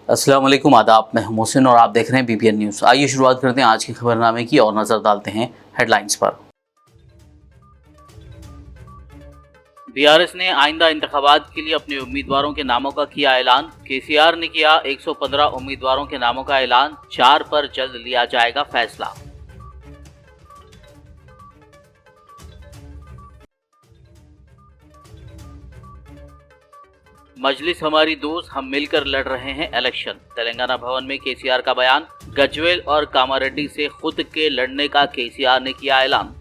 अस्सलाम वालेकुम, आदाब। मैं हूं मोहसिन और आप देख रहे हैं बीपीएन न्यूज़। आइए शुरुआत करते हैं आज के खबरनामे की और नजर डालते हैं हेडलाइंस पर। बीआरएस ने आइंदा इंतखाबात के लिए अपने उम्मीदवारों के नामों का किया ऐलान। केसीआर ने किया 115 उम्मीदवारों के नामों का ऐलान। 4 पर जल्द लिया जाएगा फैसला। मजलिस हमारी दोस्त, हम मिलकर लड़ रहे हैं इलेक्शन। तेलंगाना भवन में केसीआर का बयान। गजवेल और कामारेड्डी से खुद के लड़ने का केसीआर ने किया ऐलान।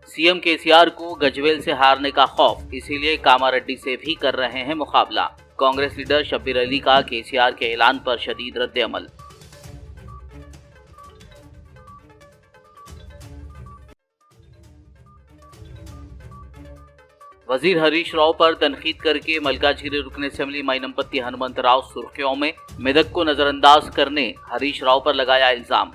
सीएम केसीआर को गजवेल से हारने का खौफ, इसीलिए कामारेड्डी से भी कर रहे हैं मुकाबला। कांग्रेस लीडर शब्बीर अली का केसीआर के ऐलान पर शदीद रद्द-ए-अमल। वजीर हरीश राव पर तनकीद करके मलकाजिगिरी रुकन असेंबली माइनमपत्ती हनुमंतराव सुर्खियों में। मेदक को नजरअंदाज करने हरीश राव पर लगाया इल्जाम।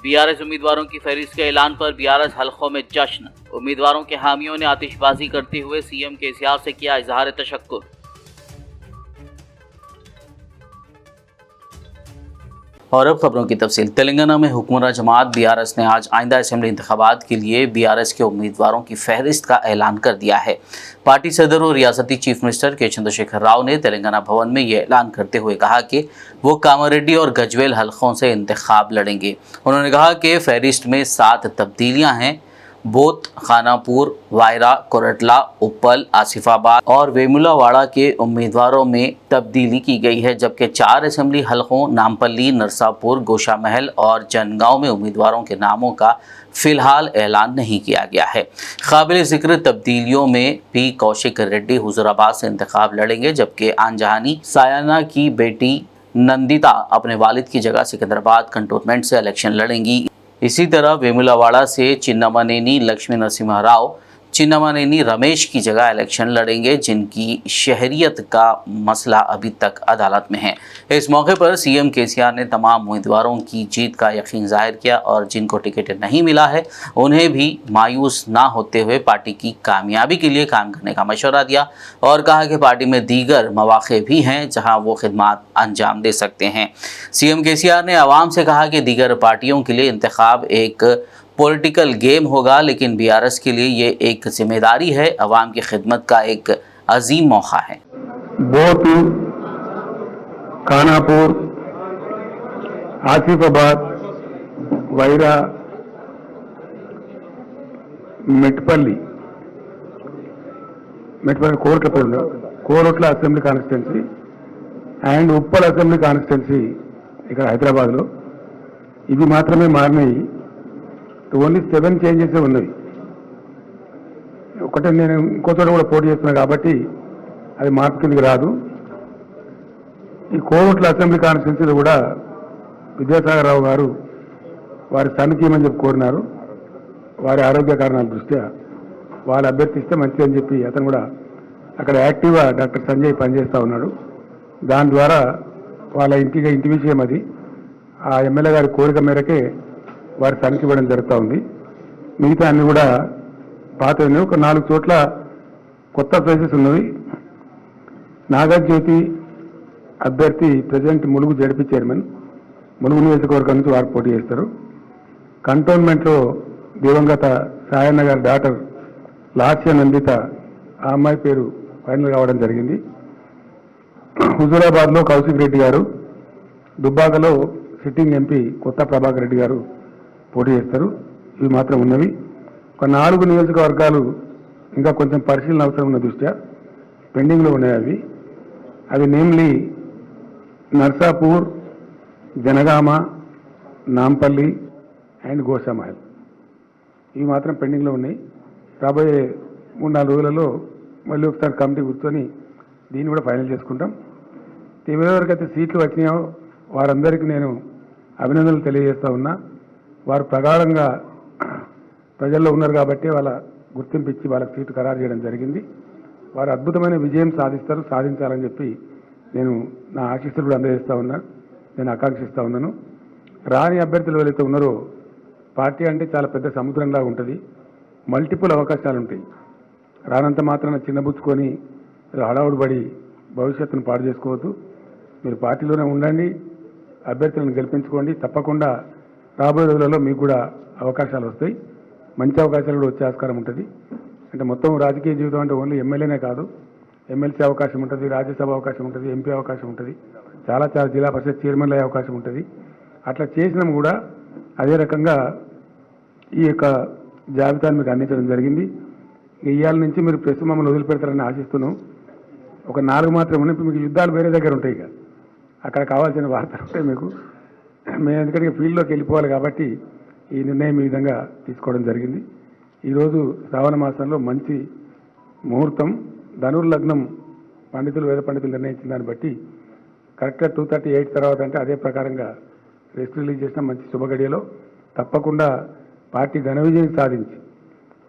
बीआरएस उम्मीदवारों की फहरिस्त के ऐलान पर बीआरएस हलकों में जश्न। उम्मीदवारों के हामियों ने आतिशबाजी करते हुए सीएम केसीआर से किया इजहार तशक्कुर। और अब खबरों की तफसील। तेलंगाना में हुकूमत जमात बीआरएस ने आज आइंदा असेंबली इंतखाबात के लिए बीआरएस के उम्मीदवारों की फहरिस्त का ऐलान कर दिया है। पार्टी सदर और रियासती चीफ मिनिस्टर के चंद्रशेखर राव ने तेलंगाना भवन में यह ऐलान करते हुए कहा कि वो कामारेड्डी और गजवेल हलकों से इंतखाब लड़ेंगे। उन्होंने कहा कि फहरिस्त में 7 तब्दीलियाँ हैं। बोथ, खानापुर, वायरा, कोरटला, उप्पल, आसिफाबाद और वेमुलावाड़ा के उम्मीदवारों में तब्दीली की गई है, जबकि 4 असेंबली हलकों नामपल्ली, नरसापुर, गोशामहल और जनगांव में उम्मीदवारों के नामों का फिलहाल ऐलान नहीं किया गया है। काबिल जिक्र तब्दीलियों में पी कौशिक रेड्डी हुजूराबाद से इंतखाब लड़ेंगे, जबकि आनजहानी सायाना की बेटी नंदिता अपने वालिद की जगह सिकंदराबाद कंटोनमेंट से इलेक्शन लड़ेंगी। इसी तरह वेमुलावाड़ा से चिन्नामनेनी लक्ष्मी नरसिम्हा राव चिन्नामनेनी रमेश की जगह इलेक्शन लड़ेंगे, जिनकी शहरियत का मसला अभी तक अदालत में है। इस मौके पर सीएम केसीआर ने तमाम उम्मीदवारों की जीत का यकीन जाहिर किया और जिनको टिकट नहीं मिला है उन्हें भी मायूस ना होते हुए पार्टी की कामयाबी के लिए काम करने का मशवरा दिया और कहा कि पार्टी में दीगर मौके भी हैं जहां वो खिदमत अंजाम दे सकते हैं। सीएम केसीआर ने आवाम से कहा कि दीगर पार्टियों के लिए इंतखाब एक पॉलिटिकल गेम होगा, लेकिन बीआरएस के लिए ये एक जिम्मेदारी है। अवाम की खिदमत का एक अजीम मौका है। Both, Khanapur, Asifabad, Wyra, Metpally Koratla assembly constituency and Uppal assembly constituency ఇక్కడ హైదరాబాద్లో ఇవి మాత్రమే మారినాయి. ఓన్లీ 7 చేంజెస్ ఉన్నవి. ఒకటే నేను ఇంకో చోట కూడా పోటీ చేస్తున్నాను కాబట్టి అది మార్పు కిందకి రాదు. ఈ కోరట్ల అసెంబ్లీ కాన్స్టిట్యున్సీలో కూడా విద్యాసాగర్ రావు గారు వారి సన్కి ఇవ్వమని చెప్పి కోరినారు. వారి ఆరోగ్య కారణాల దృష్ట్యా వాళ్ళు అభ్యర్థిస్తే మంచిది అని చెప్పి అతను కూడా అక్కడ యాక్టివ్గా డాక్టర్ సంజయ్ పనిచేస్తూ ఉన్నాడు. దాని ద్వారా వాళ్ళ ఇంటి విషయం అది. ఆ ఎమ్మెల్యే గారి కోరిక మేరకే వారి సన్కి ఇవ్వడం జరుగుతూ ఉంది. మిగతా అన్ని కూడా పాత ఒక 4 చోట్ల కొత్త ప్లేసెస్ ఉన్నవి. నాగజ్యోతి అభ్యర్థి president Mulugu ZP chairman, Mulugu నియోజకవర్గం నుంచి వారు పోటీ చేస్తారు. కంటోన్మెంట్లో దివంగత సాయన్న గారి డాటర్ లాస్య నందిత, ఆ అమ్మాయి పేరు ఫైనల్ కావడం జరిగింది. హుజూరాబాద్లో కౌశిక్ రెడ్డి గారు, దుబ్బాకలో సిట్టింగ్ ఎంపీ కొత్త ప్రభాకర్ రెడ్డి గారు పోటీ చేస్తారు. ఇవి మాత్రం ఉన్నవి. ఒక 4 నియోజకవర్గాలు ఇంకా కొంచెం పరిశీలన అవసరం ఉన్న దృష్ట్యా పెండింగ్లో ఉన్నాయి. అవి నేమ్లీ నర్సాపూర్, జనగామ, నాంపల్లి అండ్ గోషామహల్. ఇవి మాత్రం పెండింగ్లో ఉన్నాయి. రాబోయే 3-4 రోజులలో మళ్ళీ ఒకసారి కమిటీ కూర్చొని దీన్ని కూడా ఫైనల్ చేసుకుంటాం. ఎవరెవరికైతే సీట్లు వచ్చినాయో వారందరికీ నేను అభినందనలు తెలియజేస్తూ ఉన్నా. వారు ప్రగాఢంగా ప్రజల్లో ఉన్నారు కాబట్టి వాళ్ళ గుర్తింపు ఇచ్చి వాళ్ళకి సీటు ఖరారు చేయడం జరిగింది. వారు అద్భుతమైన విజయం సాధించాలని చెప్పి నేను నా ఆశీస్సులు కూడా అందజేస్తూ ఉన్నా. నేను ఆకాంక్షిస్తూ ఉన్నాను. రాని అభ్యర్థులు ఎవరైతే ఉన్నారో, పార్టీ అంటే చాలా పెద్ద సముద్రంలా ఉంటుంది, మల్టిపుల్ అవకాశాలు ఉంటాయి. రానంత మాత్రాన చిన్నబుచ్చుకొని హడావుడి పడి భవిష్యత్తును పాడు చేసుకోవద్దు. మీరు పార్టీలోనే ఉండండి, అభ్యర్థులను గెలిపించుకోండి. తప్పకుండా రాబోయే రోజులలో మీకు కూడా అవకాశాలు వస్తాయి, మంచి అవకాశాలు కూడా వచ్చే ఆస్కారం ఉంటుంది. అంటే మొత్తం రాజకీయ జీవితం అంటే ఓన్లీ ఎమ్మెల్యేనే కాదు, ఎమ్మెల్సీ అవకాశం ఉంటుంది, రాజ్యసభ అవకాశం ఉంటుంది, ఎంపీ అవకాశం ఉంటుంది, చాలా జిల్లా పరిషత్ చైర్మన్లు అయ్యే అవకాశం ఉంటుంది. అట్లా చేసినాం కూడా అదే రకంగా ఈ యొక్క జాబితాను మీకు అందించడం జరిగింది. ఇవాళ నుంచి మీరు ప్రస్తుతం మమ్మల్ని వదిలిపెడతారని ఆశిస్తున్నాం. ఒక 4 మాత్రం ఉన్నాయి. ఇప్పుడు మీకు యుద్ధాలు వేరే దగ్గర ఉంటాయి ఇక, అక్కడ కావాల్సిన వార్తలు ఉంటాయి మీకు. మేము ఎందుకంటే ఫీల్డ్లోకి వెళ్ళిపోవాలి కాబట్టి ఈ నిర్ణయం ఈ విధంగా తీసుకోవడం జరిగింది. ఈరోజు శ్రావణ మాసంలో మంచి ముహూర్తం, ధనుర్లగ్నం పండితులు, వేద పండితులు నిర్ణయించిన దాన్ని బట్టి కరెక్ట్గా 2:38 తర్వాత అంటే అదే ప్రకారంగా రెస్ట్ రిలీజ్ చేసిన మంచి శుభగడియలో తప్పకుండా పార్టీ ఘన విజయం సాధించి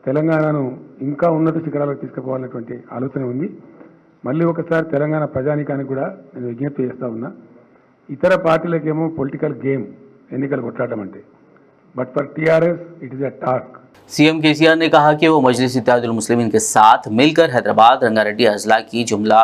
తెలంగాణను ఇంకా ఉన్నత శిఖరాలకు తీసుకుపోవాలనేటువంటి ఆలోచన ఉంది. మళ్ళీ ఒకసారి తెలంగాణ ప్రజానీకానికి కూడా నేను విజ్ఞప్తి చేస్తూ ఉన్నా, ఇతర పార్టీలకేమో పొలిటికల్ గేమ్ ఎన్నికలు కొట్లాడడం అంటే, but for TRS it is a task. CM KCR ने कहा कि वो मजलिस इत्तेहादुल मुस्लिमीन के साथ मिलकर हैदराबाद रंगारेड्डी अजला की जुमला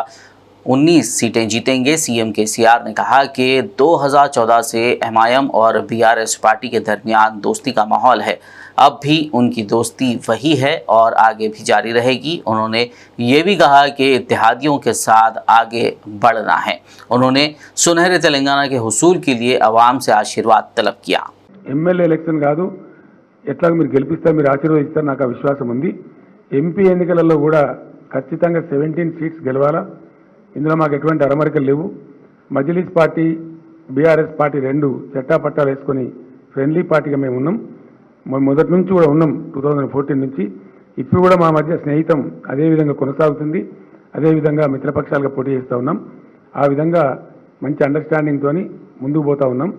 19 सीटें जीतेंगे। सीएम केसीआर ने कहा कि 2014 से एमआईएम और बीआरएस पार्टी के दरमियान दोस्ती का माहौल है, अब भी उनकी दोस्ती वही है और आगे भी जारी रहेगी। उन्होंने ये भी कहा कि इत्तेहादियों के साथ आगे बढ़ना है। उन्होंने सुनहरे तेलंगाना के हुसूल के लिए अवाम से आशीर्वाद तलब किया। ఎమ్మెల్యే ఎలక్షన్ కాదు, ఎట్లాగో మీరు గెలిపిస్తారు, మీరు ఆశీర్వదిస్తారు, నాకు ఆ విశ్వాసం ఉంది. ఎంపీ ఎన్నికలలో కూడా ఖచ్చితంగా 17 సీట్స్ గెలవాలా. ఇందులో మాకు ఎటువంటి అరమరికలు లేవు. మజ్లిస్ పార్టీ, బీఆర్ఎస్ పార్టీ రెండు చట్టాపట్టాలు వేసుకొని ఫ్రెండ్లీ పార్టీగా మేము ఉన్నాం. మొదటి నుంచి కూడా ఉన్నాం, 2014 నుంచి. ఇప్పుడు కూడా మా మధ్య స్నేహితం అదేవిధంగా కొనసాగుతుంది, అదేవిధంగా మిత్రపక్షాలుగా పోటీ చేస్తూ ఉన్నాం. ఆ విధంగా మంచి అండర్స్టాండింగ్తో ముందుకు పోతూ ఉన్నాం.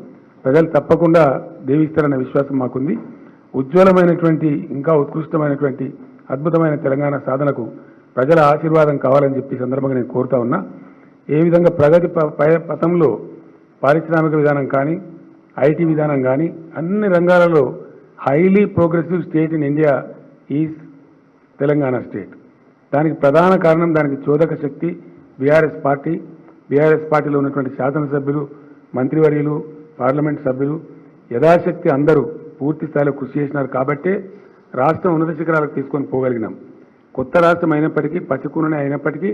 ప్రజలు తప్పకుండా దీవిస్తారన్న విశ్వాసం మాకుంది. ఉజ్వలమైనటువంటి, ఇంకా ఉత్కృష్టమైనటువంటి, అద్భుతమైన తెలంగాణ సాధనకు ప్రజల ఆశీర్వాదం కావాలని చెప్పి సందర్భంగా నేను కోరుతా ఉన్నా. ఏ విధంగా ప్రగతి పథంలో పారిశ్రామిక విధానం కానీ, ఐటీ విధానం కానీ, అన్ని రంగాలలో highly progressive state in India is Telangana state. దానికి ప్రధాన కారణం, దానికి చోదక శక్తి బీఆర్ఎస్ పార్టీ. బీఆర్ఎస్ పార్టీలో ఉన్నటువంటి శాసనసభ్యులు, మంత్రివర్యులు, పార్లమెంట్ సభ్యులు యథాశక్తి అందరూ పూర్తి స్థాయిలో కృషి చేసినారు. కాబట్టే రాష్ట్రం ఉన్నత శిఖరాలకు తీసుకొని పోగలిగినాం. కొత్త రాష్ట్రం అయినప్పటికీ, పసికూననే అయినప్పటికీ,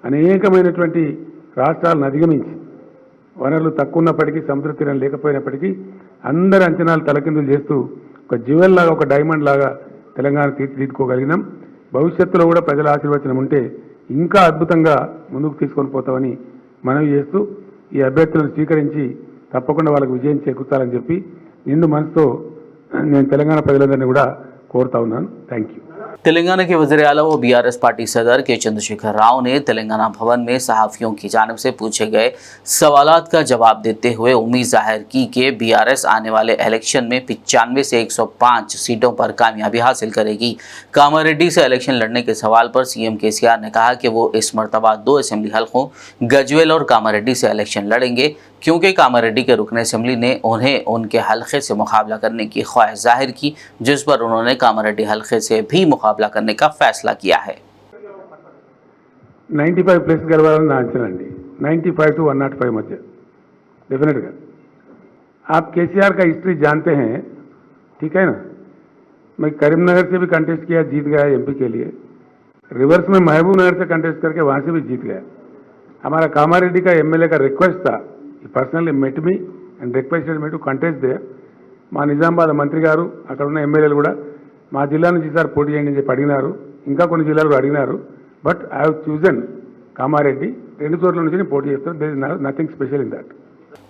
అనేకమైనటువంటి రాష్ట్రాలను అధిగమించి, వనరులు తక్కువ ఉన్నప్పటికీ, సముద్ర తీరం లేకపోయినప్పటికీ అందరి అంచనాలు తలకిందులు చేస్తూ ఒక జ్యువెల్ లాగా, ఒక డైమండ్ లాగా తెలంగాణ తీర్చిదిద్దుకోగలిగినాం. భవిష్యత్తులో కూడా ప్రజల ఆశీర్వచనం ఉంటే ఇంకా అద్భుతంగా ముందుకు తీసుకొని పోతామని మనవి చేస్తూ ఈ అభ్యర్థులను స్వీకరించి తప్పకుండా వాళ్ళకు విజయం చేకూర్చాలని చెప్పి నిండు మనసుతో నేను తెలంగాణ ప్రజలందరినీ కూడా కోరుతా ఉన్నాను. Thank you. तेलंगाना के वज़ीर आला व बीआरएस पार्टी सदर के चंद्रशेखर राव ने तेलंगाना भवन में सहाफ़ियों की जानिब से पूछे गए सवालात का जवाब देते हुए उम्मीद जाहिर की कि बीआरएस आने वाले इलेक्शन में 95 से 105 सीटों पर कामयाबी हासिल करेगी। कामारेड्डी से इलेक्शन लड़ने के सवाल पर सीएम केसीआर ने कहा कि वो इस मरतबा 2 असेंबली हलकों गजवेल और कामारेड्डी से इलेक्शन लड़ेंगे, क्योंकि कामारेड्डी के रुकन असेंबली ने उन्हें उनके हलके से मुकाबला करने की ख्वाहिश जाहिर की, जिस पर उन्होंने कामारेड्डी हलके से भी मुकाबला करने का फैसला किया है। 95 प्लस गलवाలని నా అంచనా అండి. 95 to 105 మధ్య डेफिनेटगा। आप केसीआर का हिस्ट्री जानते हैं, ठीक है ना। मैं करीमनगर से भी कंटेस्ट किया, जीत गया एमपी के लिए। रिवर्स में महबूब नगर से कंटेस्ट करके वहां से भी जीत गया। हमारा कामारेड्डी का एमएलए का रिक्वेस्ट था, personally met me and requested me to contest there. మా నిజామాబాద్ మంత్రి గారు, అక్కడ ఉన్న ఎమ్మెల్యేలు కూడా మా జిల్లా నుంచి సార్ పోటీ చేయండి అని చెప్పి అడిగినారు. ఇంకా కొన్ని జిల్లాలు అడిగినారు. But I have chosen Kamareddy. 2 చోట్ల నుంచి నేను పోటీ చేస్తాను. There is nothing special in that.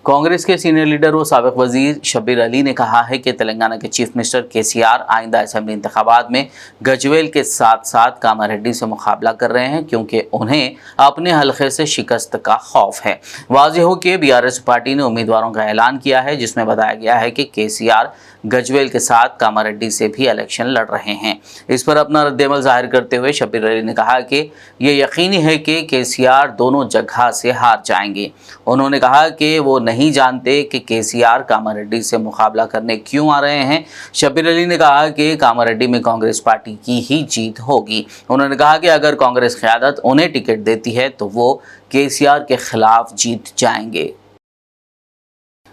Congress के सीनियर लीडर व साबिक वजीर शब्बीर अली ने कहा है कि तेलंगाना के चीफ मिनिस्टर केसीआर आइंदा असेंबली इंतखाबात में गजवेल के साथ साथ कामारेड्डी से मुकाबला कर रहे हैं, क्योंकि उन्हें अपने हलके से शिकस्त का खौफ है। वाज़ेह हो कि बीआरएस पार्टी ने उम्मीदवारों का ऐलान किया है, जिसमें बताया गया है कि केसीआर गजवेल के साथ कामारेड्डी से भी इलेक्शन लड़ रहे हैं। इस पर अपना रद्देमल जाहिर करते हुए शब्बीर अली ने कहा कि ये यकीनी है कि केसीआर दोनों जगह से हार जाएंगे। उन्होंने कहा कि वो नहीं जानते कि केसीआर कामारेड्डी से मुकाबला करने क्यों आ रहे हैं। शब्बीर अली ने कहा कि कामारेड्डी में कांग्रेस पार्टी की ही जीत होगी। उन्होंने कहा कि अगर कांग्रेस क़यादत उन्हें टिकट देती है तो वो केसीआर के खिलाफ जीत जाएंगे।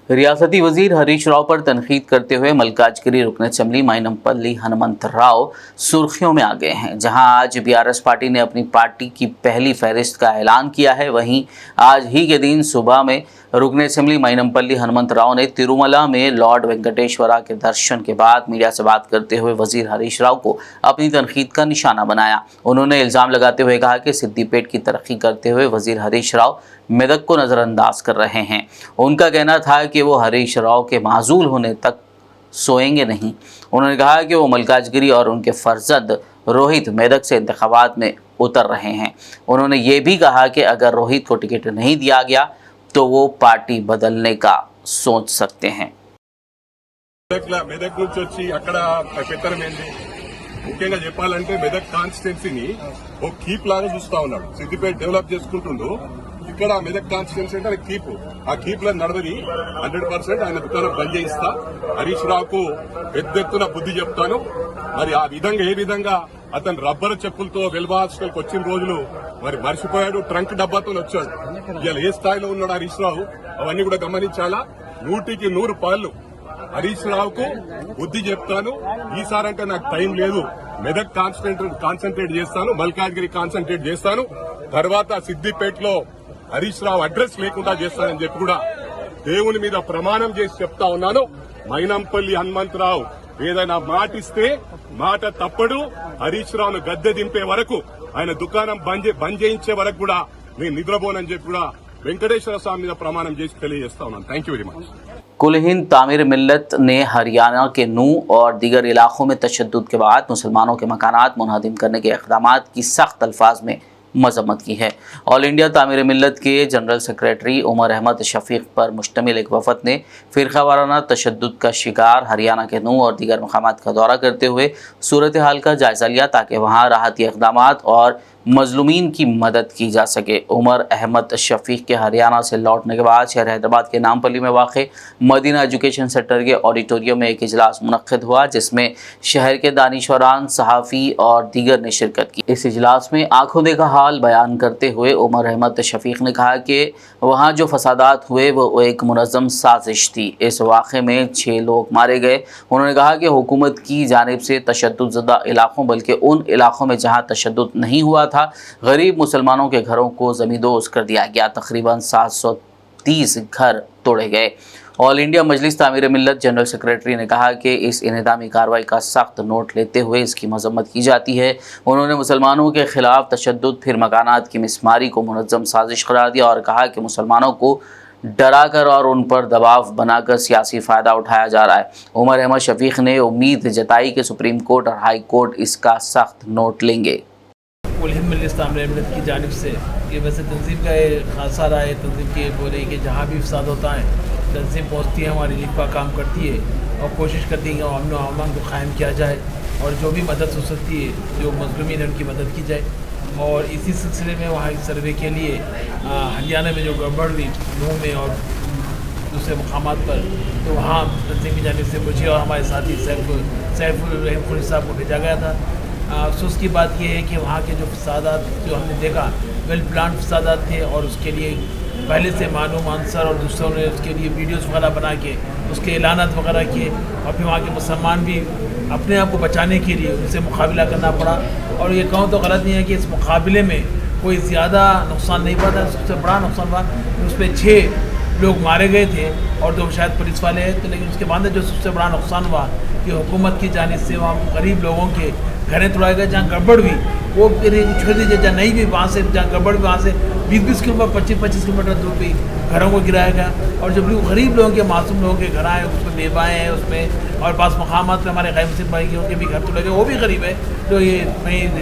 रियासती वजीर हरीश राव पर तनकीद करते हुए मल्काजगिरी रुकन असेंबली माइनमपल्ली हनुमंत राव सुर्खियों में आ गए हैं। जहां आज बीआरएस पार्टी ने अपनी पार्टी की पहली फहरिस्त का ऐलान किया है, वहीं आज ही के दिन सुबह में रुकन असेंबली माइनमपल्ली हनुमंत राव ने तिरुमला में लॉर्ड वेंकटेश्वरा के दर्शन के बाद मीडिया से बात करते हुए वजीर हरीश राव को अपनी तनकीद का निशाना बनाया। उन्होंने इल्ज़ाम लगाते हुए कहा कि सिद्दीपेट की तरक्की करते हुए वजीर हरीश राव मेदक को नज़रअंदाज कर रहे हैं। उनका कहना था कि वो हरीश राव के माजूल होने तक सोएंगे नहीं। उन्होंने कहा कि वो मल्काजगिरी और उनके फर्जंद रोहित मेदक से इंतखाबात में उतर रहे हैं। उन्होंने ये भी कहा कि अगर रोहित को टिकट नहीं दिया गया तो वो पार्टी बदलने का सोच सकते हैं। మెదక్ నుంచి వచ్చి అక్కడ పెత్తనం ఏంది ముఖ్యంగా చెప్పాలంటే మెదక్ కాన్స్టిట్యున్సీని ఒక కీప్ లాగా చూస్తా ఉన్నాడు. సిద్దిపేట డెవలప్ చేసుకుంటుండు, ఇక్కడ మెదక్ కాన్స్టిట్యున్సీ అంటే కీప్, ఆ కీప్ లో నడవది 100% ఆయన దుకాణం బంద్ చేయిస్తా. హరీష్ రావుకు పెద్ద ఎత్తున బుద్ధి చెప్తాను. మరి ఆ విధంగా ఏ విధంగా అతను రబ్బర్ చెప్పులతో వెల్వా హాస్టల్కి వచ్చిన రోజులు మరి మర్చిపోయాడు, ట్రంక్ డబ్బాతో వచ్చాడు. ఇవాళ ఏ స్థాయిలో ఉన్నాడు హరీష్ రావు అవన్నీ కూడా గమనించాలా. 100కి 100 పాళ్ళు హరీష్ రావుకు బుద్ధి చెప్తాను. ఈసారంటే నాకు టైం లేదు, మెదక్ కాన్సన్ట్రేట్ చేస్తాను, మల్కాజ్గిరి కాన్సన్ట్రేట్ చేస్తాను. తర్వాత సిద్దిపేటలో హరీష్ రావు అడ్రస్ లేకుండా చేస్తానని చెప్పి కూడా దేవుని మీద ప్రమాణం చేసి చెప్తా ఉన్నాను. మైనంపల్లి హనుమంతరావు ఏదైనా మాటిస్తే మాట తప్పడు. హరీష్ రావును గద్దె దింపే వరకు, ఆయన దుకాణం బంద్ చేయించే వరకు కూడా నేను నిద్రపోనని చెప్పి కూడా వెంకటేశ్వర స్వామి మీద ప్రమాణం చేసి తెలియజేస్తా ఉన్నాను. Thank you very much. कुल हिंद तामीर मिल्लत ने हरियाणा के नूह और दीगर इलाकों में तशद्दुद के बाद मुसलमानों के मकानात मुनहदिम करने के इक़दामात की सख्त अल्फाज में मजम्मत की है। ऑल इंडिया तामीर मिल्लत के जनरल सेक्रेटरी उमर अहमद शफीक पर मुश्तमिल एक वफद ने फ़िरका वाराना तशद्दुद का शिकार हरियाणा के नूह और दीगर मकामात का दौरा करते हुए सूरत हाल का जायज़ा लिया ताकि वहाँ राहती इक़दामात और मजलूमीन की मदद की जा सके। उमर अहमद शफीक के हरियाणा से लौटने के बाद शहर हैदराबाद के नामपल्ली में वाक़ मदीना एजुकेशन सेंटर के ऑडिटोरियम में एक इजलास मुनक्किद हुआ, जिसमें शहर के दानिशवरान, सहाफ़ी और दीगर ने शिरकत की। इस इजलास में आंखों देखा हाल बयान करते हुए उमर अहमद शफीक ने कहा कि वहाँ जो फसादात हुए वो एक मुनज़्ज़म साजिश थी। इस वाक़े में 6 लोग मारे गए। उन्होंने कहा कि हुकूमत की जानिब से तशद्दुद ज़दा इलाक़ों बल्कि उन इलाक़ों में जहाँ तशद्दुद नहीं हुआ था गरीब मुसलमानों के घरों को ज़मींदोज़ कर दिया गया। तकरीबन 730 घर तोड़े गए। ऑल इंडिया मजलिस तामीर मिल्लत जनरल सेक्रेटरी ने कहा कि इस इन्हिदामी कार्रवाई का सख्त नोट लेते हुए इसकी मजम्मत की जाती है। उन्होंने मुसलमानों के खिलाफ तशद्दुद फिर मकानात की मिसमारी को मुनज़्ज़म साजिश करार दिया और कहा कि मुसलमानों को डराकर और उन पर दबाव बनाकर सियासी फ़ायदा उठाया जा रहा है। उमर अहमद शफीक ने उम्मीद जताई कि सुप्रीम कोर्ट और हाई कोर्ट इसका सख्त नोट लेंगे। कुल हिंद मजलिस तामीर मिल्लत की जानिब से कि वैसे तंजीम का ये खासा रहा है, तंजीम के बोले कि जहाँ भी फसाद होता है तंजीम पहुँचती है, हमारी रिलीफ का काम करती है और कोशिश करती है कि अमन व अमान को क़ायम किया जाए और जो भी मदद हो सकती है, जो मज़लूमीन है उनकी मदद की जाए। और इसी सिलसिले में वहाँ सर्वे के लिए हरियाणा में जो गड़बड़ हुई नूह में और दूसरे मकामात पर, तो वहाँ तंजीम की जानिब से मुझे और हमारे साथी सैफुल रहम साहब को भेजा गया था। अफसोस की बात यह है कि वहाँ के जो फसादात जो हमने देखा वेल प्लान फसादात थे और उसके लिए पहले से मालूम आंसर और दूसरों ने उसके लिए वीडियोस वगैरह बना के उसके ऐलानात वगैरह किए और फिर वहाँ के मुसलमान भी अपने आप को बचाने के लिए उनसे मुकाबला करना पड़ा। और ये कहूँ तो गलत नहीं है कि इस मुकाबले में कोई ज़्यादा नुकसान नहीं पड़ा था, सबसे बड़ा नुकसान हुआ उस पर 6 लोग मारे गए थे और 2 शायद पुलिस वाले हैं। तो लेकिन उसके बाद जो सबसे बड़ा नुकसान हुआ कि हुकूमत की जानिब से वहाँ गरीब लोगों के घरें तोड़ाए गए, जहाँ गड़बड़ हुई वो छोड़ दीजिए, जहाँ नहीं भी वहाँ से जहाँ गड़बड़ वहाँ से 20-20 किलोमीटर 25-25 किलोमीटर दूर भी घरों को गिराया गया। और जब गरीब लोगों के मासूम लोगों के घर आए, उसमें बेबाएँ हैं उसमें और पास मकामात पर हमारे गैब सिंह भाई के उनके भी घर तोड़े गए, वो भी गरीब है। तो ये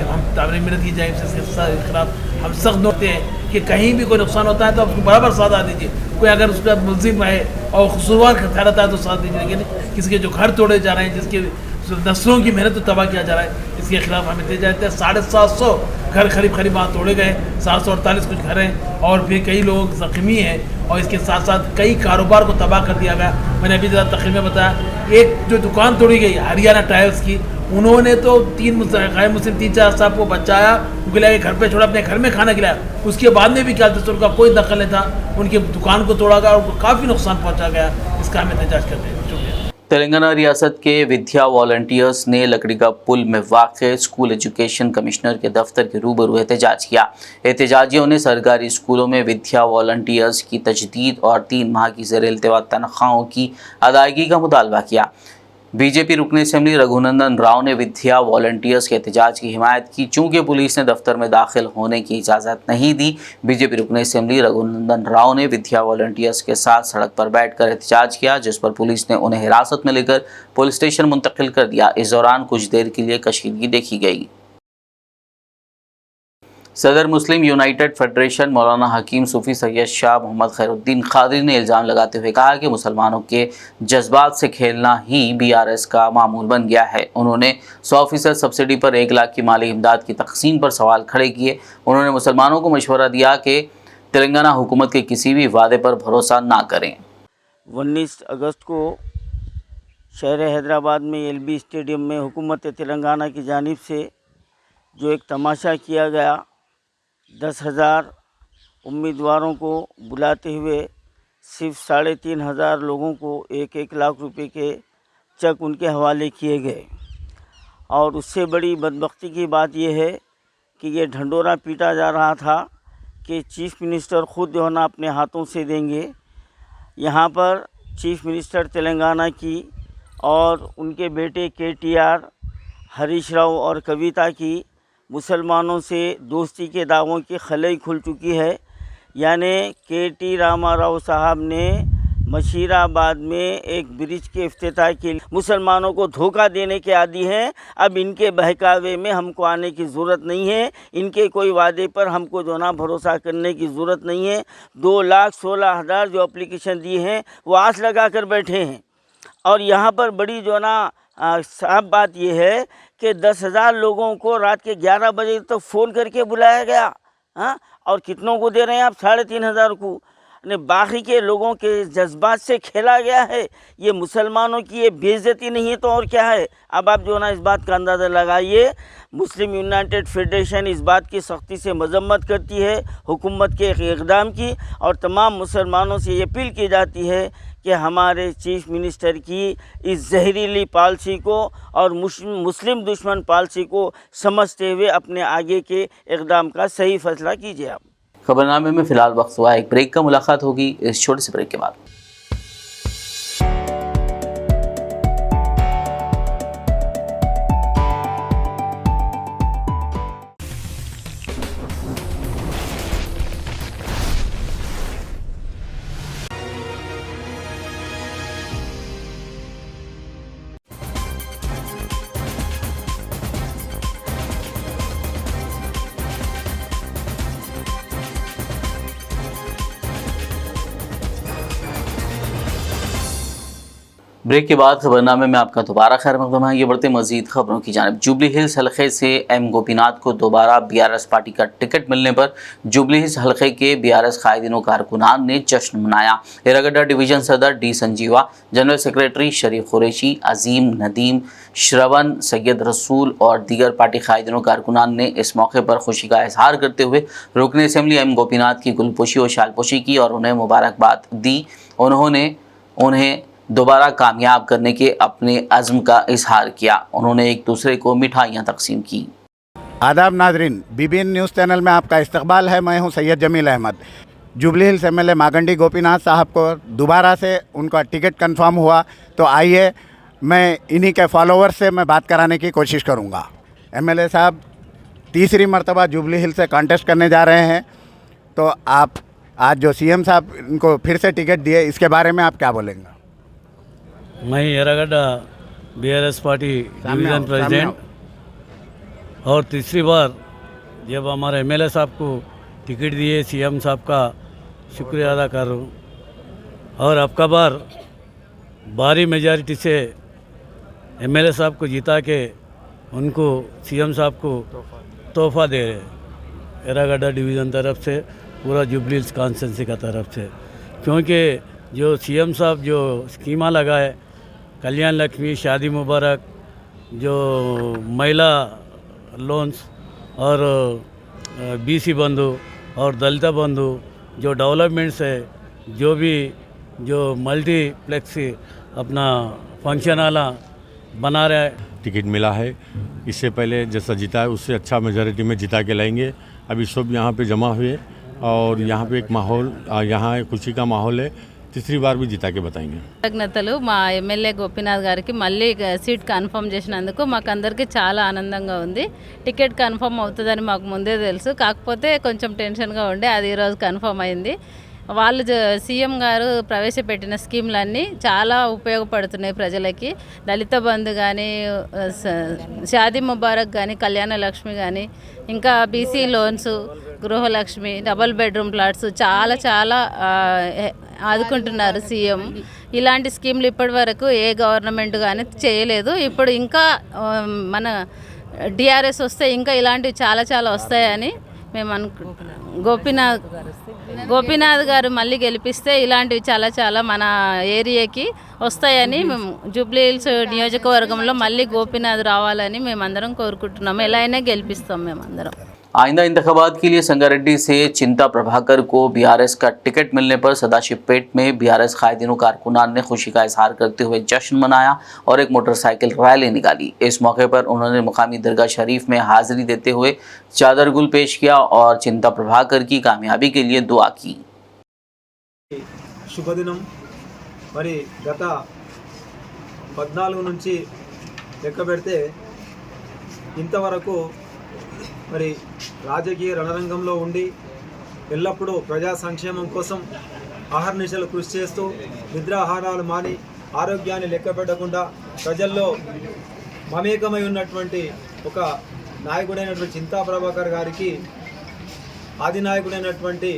हम तामीर मिल्लत की जानिब से इसके खिलाफ हम सख्त नोटते हैं कि कहीं भी कोई नुकसान होता है तो आपको बराबर साथ दीजिए। कोई अगर उसका मुलजिम है और कसूरवार ठहराता है तो साथ दीजिए, लेकिन किसी के जो घर तोड़े जा रहे हैं, जिसके नस्लों की मेहनत को तबाह किया जा रहा है। इसके खिलाफ हमें दिए जाते हैं 750 घर करीब वहाँ तोड़े गए, 748 कुछ घर हैं और फिर कई लोग जख्मी हैं और इसके साथ साथ कई कारोबार को तबाह कर दिया गया। मैंने अभी ज़रा तकरीर में बताया, एक जो दुकान तोड़ी गई हरियाणा टायर्स की, उन्होंने तो 3 गैर मुस्लिम 3-4 साहब को बचाया, उनके लिए घर पे छोड़ा, अपने घर में खाना खिलाया, उसके बाद में भी क्या उनका कोई दखल नहीं था, उनकी दुकान को तोड़ा गया और उनको काफ़ी नुकसान पहुँचा गया। इसका हमें एहतजाज करते हैं। शुक्रिया। तेलंगाना रियासत के विद्या वॉलंटियर्स ने लकड़ी का पुल में वाक़ स्कूल एजुकेशन कमिश्नर के दफ्तर के रूबरू एहतजाज किया। एहतजाजियों ने सरकारी स्कूलों में विद्या वॉलंटियर्स की तजदीद और 3 माह की ज़ेर-ए-इल्तिवा तनख्वाहों की अदायगी का मुतालबा किया। बीजेपी रुकन असेंबली रघुनंदन राव ने विद्या वॉलंटियर्स के एहतजाज की हिमायत की। चूँकि पुलिस ने दफ्तर में दाखिल होने की इजाज़त नहीं दी, बीजेपी रुकन असेंबली रघुनंदन राव ने विद्या वॉलंटियर्स के साथ सड़क पर बैठकर एहतजाज किया, जिस पर पुलिस ने उन्हें हिरासत में लेकर पुलिस स्टेशन मुंतकिल कर दिया। इस दौरान कुछ देर के लिए कशीदगी देखी गई। सदर मुस्लिम यूनाइटेड फेडरेशन मौलाना हकीम सूफी सैयद शाह मोहम्मद खैरुद्दीन खादरी ने इल्ज़ाम लगाते हुए कहा कि मुसलमानों के जज्बात से खेलना ही BRS का मामूल बन गया है। उन्होंने 100% सब्सिडी पर 1 लाख की माली इमदाद की तकसीम पर सवाल खड़े किए। उन्होंने मुसलमानों को मशवरा दिया कि तेलंगाना हुकूमत के किसी भी वादे पर भरोसा ना करें। 19 अगस्त को शहर हैदराबाद में LB स्टेडियम में हुकूमत तेलंगाना की जानिब से जो एक तमाशा किया गया, 10,000 उम्मीदवारों को बुलाते हुए सिर्फ 3,500 लोगों को 1-1 लाख रुपए के चेक उनके हवाले किए गए। और उससे बड़ी बदबख्ती की बात यह है कि ये ढंढोरा पीटा जा रहा था कि चीफ़ मिनिस्टर ख़ुद जो है ना अपने हाथों से देंगे। यहाँ पर चीफ़ मिनिस्टर तेलंगाना की और उनके बेटे KTR, हरीश राव और कविता की मुसलमानों से दोस्ती के दावों की खलई खुल चुकी है। यानी KT रामाराव साहब ने मशीराबाद में एक ब्रिज के इफ्तिताह के लिए मुसलमानों को धोखा देने के आदी हैं। अब इनके बहकावे में हमको आने की ज़रूरत नहीं है, इनके कोई वादे पर हमको जो ना भरोसा करने की ज़रूरत नहीं है। 2,16,000 जो एप्लीकेशन दिए हैं वो आस लगा कर बैठे हैं। और यहाँ पर बड़ी जो ना साफ बात यह है कि 10,000 लोगों को रात के 11 बजे तक फ़ोन करके बुलाया गया। हाँ, और कितनों को दे रहे हैं आप? 3,500 को। ने बाकी के लोगों के जज्बात से खेला गया है। ये मुसलमानों की ये बेइज्जती नहीं है तो और क्या है? अब आप जो ना इस बात का अंदाज़ा लगाइए। मुस्लिम यूनाइटेड फेडरेशन इस बात की सख्ती से मजम्मत करती है हुकूमत के इक़दाम की, और तमाम मुसलमानों से ये अपील की जाती है कि हमारे चीफ़ मिनिस्टर की इस जहरीली पॉलिसी को और मुस्लिम दुश्मन पॉलिसी को समझते हुए अपने आगे के इक़दाम का सही फैसला कीजिए। आप खबरनामे में फ़िलहाल वक्त हुआ एक ब्रेक का, मुलाकात होगी इस छोटे से ब्रेक के बाद। ब्रेक के बाद खबरनामे में आपका दोबारा खैर मकदम है। ये बढ़ते मजीद खबरों की जानिब। जुबली हिल्स हलके से M गोपीनाथ को दोबारा BRS पार्टी का टिकट मिलने पर जुबली हिल्स हलके के BRS कायदीन कारकुनान ने जश्न मनाया। एरागड्डा डिवीज़न सदर D संजीवा, जनरल सेक्रेटरी शरीफ कुरैशी, अजीम नदीम, श्रवण, सैयद रसूल और दीगर पार्टी कायदीन कारकुनान ने इस मौके पर खुशी का इजहार करते हुए रुकन असेंबली M गोपीनाथ की गुलपोशी और शालपोशी की और उन्हें मुबारकबाद दी। उन्होंने उन्हें दोबारा कामयाब करने के अपने अज़्म का इजहार किया। उन्होंने एक दूसरे को मिठाइयाँ तकसीम की। आदाब नाजरीन, BBN न्यूज़ चैनल में आपका इस्तकबाल है। मैं हूं सैयद जमील अहमद। जुबली हिल्स MLA मागंडी गोपीनाथ साहब को दोबारा से उनका टिकट कंफर्म हुआ, तो आइए मैं इन्हीं के फॉलोअर्स से मैं बात कराने की कोशिश करूंगा। MLA साहब तीसरी मरतबा जुबली हिल्स से कॉन्टेस्ट करने जा रहे हैं, तो आप आज जो CM साहब इनको फिर से टिकट दिए, इसके बारे में आप क्या बोलेंगे? मैं Erragadda BRS party division president और तीसरी बार जब हमारे MLA साहब को टिकट दिए, CM साहब का शुक्रिया अदा कर रहा हूँ। और अब का बार भारी मेजॉरिटी से एमएलए साहब को जिता के उनको सीएम साहब को तोहफा दे रहे एरागड्डा डिवीज़न तरफ से, पूरा जुबली हिल्स कॉन्स्टिट्यूंसी का तरफ से। क्योंकि जो सीएम साहब जो स्कीमा लगाए, कल्याण लक्ष्मी, शादी मुबारक, जो महिला लोन्स और बीसी बंधु और दलित बंधु, जो डेवलपमेंट्स है, जो मल्टीप्लेक्स अपना फंक्शन वाला बना रहा है। टिकट मिला है, इससे पहले जैसा जीता है उससे अच्छा मेजॉरिटी में जिता के लाएंगे। अभी सब यहाँ पे जमा हुए और यहाँ पे एक माहौल, यहाँ खुशी का माहौल है। तीसरी बार भी जिता के बताएंगे। కృతజ్ఞతలు మా ఎమ్మెల్యే గోపీనాథ్ గారికి మళ్ళీ సీట్ కన్ఫర్మ్ చేసినందుకు మాకందరికీ చాలా ఆనందంగా ఉంది. టికెట్ కన్ఫర్మ్ అవుతుందని మాకు ముందే తెలుసు, కాకపోతే కొంచెం టెన్షన్గా ఉండే, అది ఈరోజు కన్ఫర్మ్ అయింది. వాళ్ళు సీఎం గారు ప్రవేశపెట్టిన స్కీమ్లన్నీ చాలా ఉపయోగపడుతున్నాయి ప్రజలకి. దళిత బంధు కానీ, షాదీ ముబారక్ కానీ, కళ్యాణ లక్ష్మి కానీ, ఇంకా బీసీ లోన్స్, గృహలక్ష్మి, డబుల్ బెడ్రూమ్ ప్లాట్స్ చాలా చాలా ఆదుకుంటున్నారు సీఎం. ఇలాంటి స్కీమ్లు ఇప్పటి వరకు ఏ గవర్నమెంట్ కానీ చేయలేదు. ఇప్పుడు ఇంకా మన డిఆర్ఎస్ వస్తే ఇంకా ఇలాంటివి చాలా చాలా వస్తాయని మేము గోపీనాథ్ గారు మళ్ళీ గెలిపిస్తే ఇలాంటివి చాలా చాలా మన ఏరియాకి వస్తాయని మేము జూబ్లీ హిల్స్ నియోజకవర్గంలో మళ్ళీ గోపీనాథ్ రావాలని మేమందరం కోరుకుంటున్నాము. ఎలా అయినా గెలిపిస్తాం మేమందరం. आइंदा इंतखाबात के लिए संगारेड्डी से चिंता प्रभाकर को बीआरएस का टिकट मिलने पर सदाशिवपेट में बीआरएस कायदीनों कारकुनान ने खुशी का इजहार करते हुए जश्न मनाया और एक मोटरसाइकिल रैली निकाली। इस मौके पर उन्होंने मुकामी दरगाह शरीफ में हाजिरी देते हुए चादर गुल पेश किया और चिंता प्रभाकर की कामयाबी के लिए दुआ की। శుభదినం. మరి గత 14 నుంచి లెక్క పెడితే ఇంతవరకు మరి రాజకీయ రణరంగంలో ఉండి ఎల్లప్పుడూ ప్రజా సంక్షేమం కోసం ఆహర్నిశలు కృషి చేస్తూ నిద్రాహారాలు మాని ఆరోగ్యాన్ని లెక్క పెట్టకుండా ప్రజల్లో మమేకమై ఉన్నటువంటి ఒక నాయకుడైనటువంటి చింతా ప్రభాకర్ గారికి ఆదినాయకుడైనటువంటి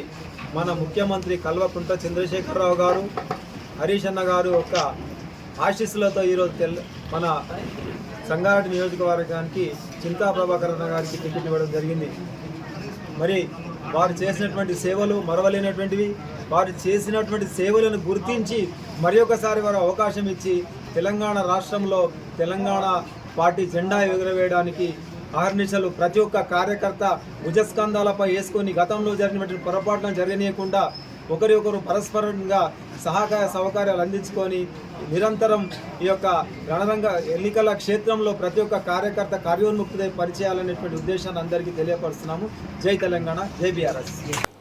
మన ముఖ్యమంత్రి కల్వకుంట్ల చంద్రశేఖరరావు గారు, హరీష్ అన్న గారు యొక్క ఆశీస్సులతో ఈరోజు మన సంగారెడ్డి నియోజకవర్గానికి చింతా ప్రభాకర్ అన్న గారికి టికెట్ ఇవ్వడం జరిగింది. మరి వారు చేసినటువంటి సేవలు మరవలేనటువంటివి. వారు చేసినటువంటి సేవలను గుర్తించి మరి ఒకసారి వారు అవకాశం ఇచ్చి తెలంగాణ రాష్ట్రంలో తెలంగాణ పార్టీ జెండా ఎగురవేయడానికి అహర్నిశలు ప్రతి ఒక్క కార్యకర్త భుజస్కంధాలపై వేసుకొని గతంలో జరిగినటువంటి పొరపాట్లను జరగనీయకుండా ఒకరి ఒకరు పరస్పరంగా సహకార్యాలు అందించుకొని నిరంతరం ఈ యొక్క రణరంగ ఎన్నికల క్షేత్రంలో ప్రతి ఒక్క కార్యకర్త కార్యోన్ముక్తులై పరిచయాలనేటువంటి ఉద్దేశాన్ని అందరికీ తెలియపరుస్తున్నాము. జై తెలంగాణ, జై बीआरएस.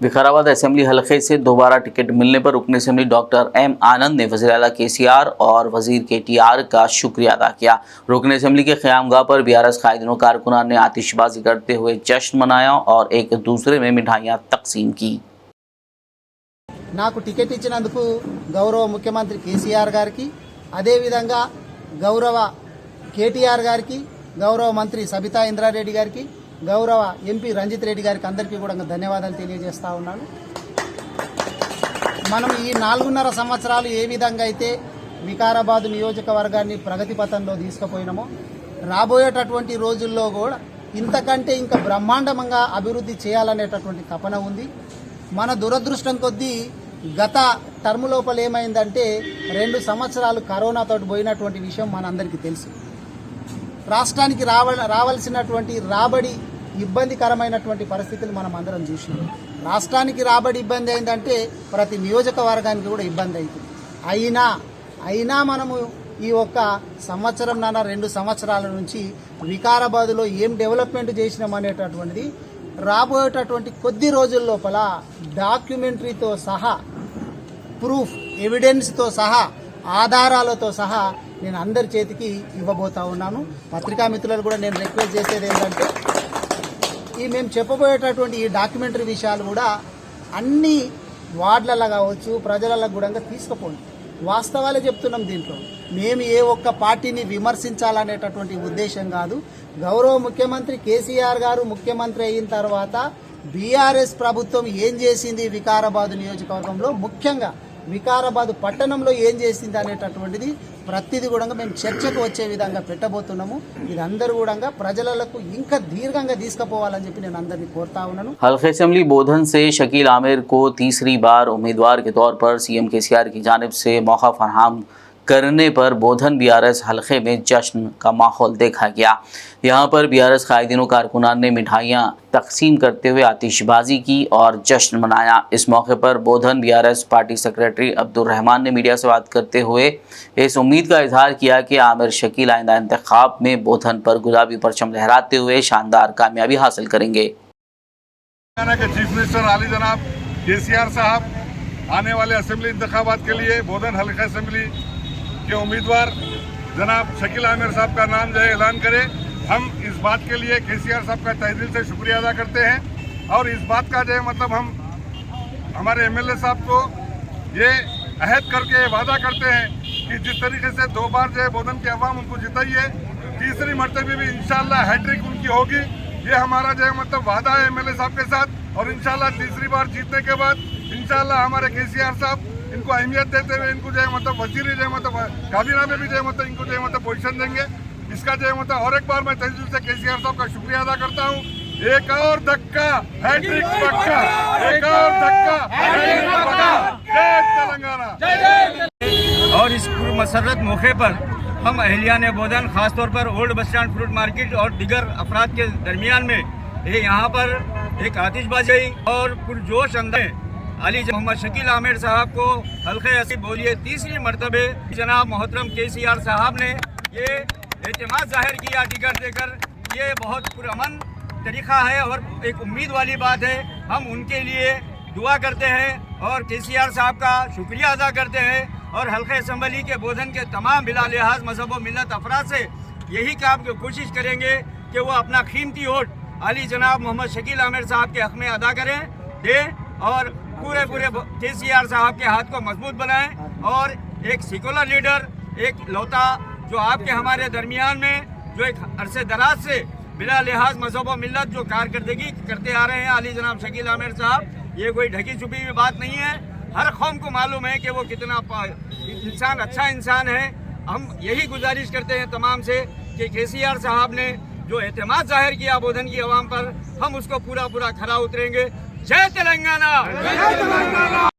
विकाराबाद असेंबली हलके से दोबारा टिकट मिलने पर रुकन असेंबली डॉक्टर एम आनंद ने वज़ीर आला केसीआर और वज़ीर केटीआर का शुक्रिया अदा किया। रुकन असेंबली के क़यामगाह पर बीआरएस कायदीनों कारकुनान ने आतिशबाजी करते हुए जश्न मनाया और एक दूसरे में मिठाइयाँ तकसीम की। నాకు టికెట్ ఇచ్చినందుకు గౌరవ ముఖ్యమంత్రి కేసీఆర్ గారికి, అదేవిధంగా గౌరవ కేటీఆర్ గారికి, గౌరవ మంత్రి సబితా ఇంద్రారెడ్డి గారికి, గౌరవ ఎంపీ రంజిత్ రెడ్డి గారికి అందరికీ కూడా ధన్యవాదాలు తెలియజేస్తా ఉన్నాను. మనం ఈ 4.5 సంవత్సరాలు ఏ విధంగా అయితే వికారాబాద్ నియోజకవర్గాన్ని ప్రగతి పథంలో తీసుకుపోయినామో రాబోయేటటువంటి రోజుల్లో కూడా ఇంతకంటే ఇంకా బ్రహ్మాండంగా అభివృద్ధి చేయాలనేటటువంటి తపన ఉంది. మన దురదృష్టం కొద్దీ గత టర్మ్ లోపల ఏమైందంటే 2 సంవత్సరాలు కరోనాతో పోయినటువంటి విషయం మనందరికీ తెలుసు. రాష్ట్రానికి రావాల్సినటువంటి రాబడి ఇబ్బందికరమైనటువంటి పరిస్థితులు మనం అందరం చూసినాం. రాష్ట్రానికి రాబడి ఇబ్బంది అయిందంటే ప్రతి నియోజకవర్గానికి కూడా ఇబ్బంది అవుతుంది. అయినా మనము ఈ ఒక్క సంవత్సరంన్నర 2 సంవత్సరాల నుంచి వికారాబాద్లో ఏం డెవలప్మెంట్ చేసినాం అనేటటువంటిది రాబోయేటటువంటి కొద్ది రోజుల లోపల డాక్యుమెంటరీతో సహా, ప్రూఫ్ ఎవిడెన్స్తో సహా, ఆధారాలతో సహా నేను అందరి చేతికి ఇవ్వబోతా ఉన్నాను. పత్రికా మిత్రులు కూడా నేను రిక్వెస్ట్ చేసేది ఏంటంటే మేము చెప్పబోయేటటువంటి ఈ డాక్యుమెంటరీ విషయాలు కూడా అన్ని వార్డులలో కావచ్చు, ప్రజలలో కూడా తీసుకుపోండి. వాస్తవాలే చెప్తున్నాం. దీంట్లో మేము ఏ ఒక్క పార్టీని విమర్శించాలనేటటువంటి ఉద్దేశం కాదు. గౌరవ ముఖ్యమంత్రి కేసీఆర్ గారు ముఖ్యమంత్రి అయిన తర్వాత బీఆర్ఎస్ ప్రభుత్వం ఏం చేసింది వికారాబాద్ నియోజకవర్గంలో, ముఖ్యంగా వికారాబాద్ పట్టణంలో ఏం చేసింది అనేటటువంటిది ప్రతిదీ కూడా మేము చర్చకు వచ్చే విధంగా పెట్టబోతున్నాము. ఇది అందరూ కూడా ప్రజలకు ఇంకా దీర్ఘంగా తీసుకుపోవాలని చెప్పి నేను అందరినీ కోరుతా ఉన్నాను. हल्के असेंबली बोधन से शकील आमिर को तीसरी बार उम्मीदवार के तौर पर सीएम केसीआर की जानिब से मौका फराहम करने पर बोधन बीआरएस हल्के में जश्न का माहौल देखा गया। यहाँ पर बीआरएस कायदीनों कारकुनान ने मिठाइयाँ तकसीम करते हुए आतिशबाजी की और जश्न मनाया। इस मौके पर Bodhan BRS party secretary Abdul Rahman ने मीडिया से बात करते हुए इस उम्मीद का इजहार किया कि आमिर शकील आइंदा इंतखाब में बोधन पर गुलाबी परचम लहराते हुए शानदार कामयाबी हासिल करेंगे। के चीफ मिनिस्टर आली जनाब केसीआर साहब आने वाले असेंबली इंतखाबात के लिए बोधन हल्का असेंबली के उम्मीदवार जनाब शकील आमिर साहब का नाम जो है ऐलान करें। हम इस बात के लिए केसीआर साहब का तहे दिल से शुक्रिया अदा करते हैं और इस बात का जो है मतलब हम हमारे एमएलए साहब को ये अहद करके वादा करते हैं कि जिस तरीके से 2 बार जो है बोधन की अवाम उनको जिताई है, तीसरी मरतबे भी इंशाल्लाह हैट्रिक उनकी होगी। ये हमारा जो है मतलब वादा है एमएलए साहब के साथ और इंशाल्लाह तीसरी बार जीतने के बाद इंशाल्लाह हमारे केसीआर साहब इनको अहमियत देते हुए इनको जो है मतलब वजीर जो है मतलब काबीना में भी जो है मतलब इनको जो है मतलब पोजीशन देंगे। इसका जो है मतलब और एक बार मैं तहे दिल से केसीआर साहब का शुक्रिया अदा करता हूँ। एक और धक्का हैट्रिक पक्का, एक और धक्का हैट्रिक पक्का। जय तेलंगाना। और इस मसरत मौके पर हम अहलियान बोधन खासतौर पर old bus stand fruit market और दीगर अफराद के दरमियान में यहाँ पर एक आतिशबाजी और पुरजोश अंदाज अली मोहम्मद शकील आमिर साहब को हल्के असी बोलिए तीसरी मरतबे जनाब मोहतरम केसीआर साहब ने ये एतमाद जाहिर किया टिकट देकर। ये बहुत पुरअमन तरीक़ा है और एक उम्मीद वाली बात है। हम उनके लिए दुआ करते हैं और केसीआर साहब का शुक्रिया अदा करते हैं और हल्के असम्बली के बोधन के तमाम बिला लिहाज मजहब व मिलत अफराद से यही काम की कोशिश करेंगे कि वो अपना कीमती वोट अली जनाब मोहम्मद शकील आमिर साहब के हक़ में अदा करें दें और पूरे केसीआर साहब के हाथ को मजबूत बनाएं और एक सेकुलर लीडर एक लौता जो आपके हमारे दरमियान में जो एक अरसे दराज से बिला लिहाज मजहब व मिलत जो कारकर्दगी करते आ रहे हैं अली जनाब शकील आमिर साहब, ये कोई ढकी छुपी हुई बात नहीं है। हर कौम को मालूम है कि वो कितना इंसान अच्छा इंसान है। हम यही गुजारिश करते हैं तमाम से कि केसीआर साहब ने जो एतमाद जाहिर किया बोधन की आवाम पर, हम उसको पूरा खरा उतरेंगे। जय तेलंगाना।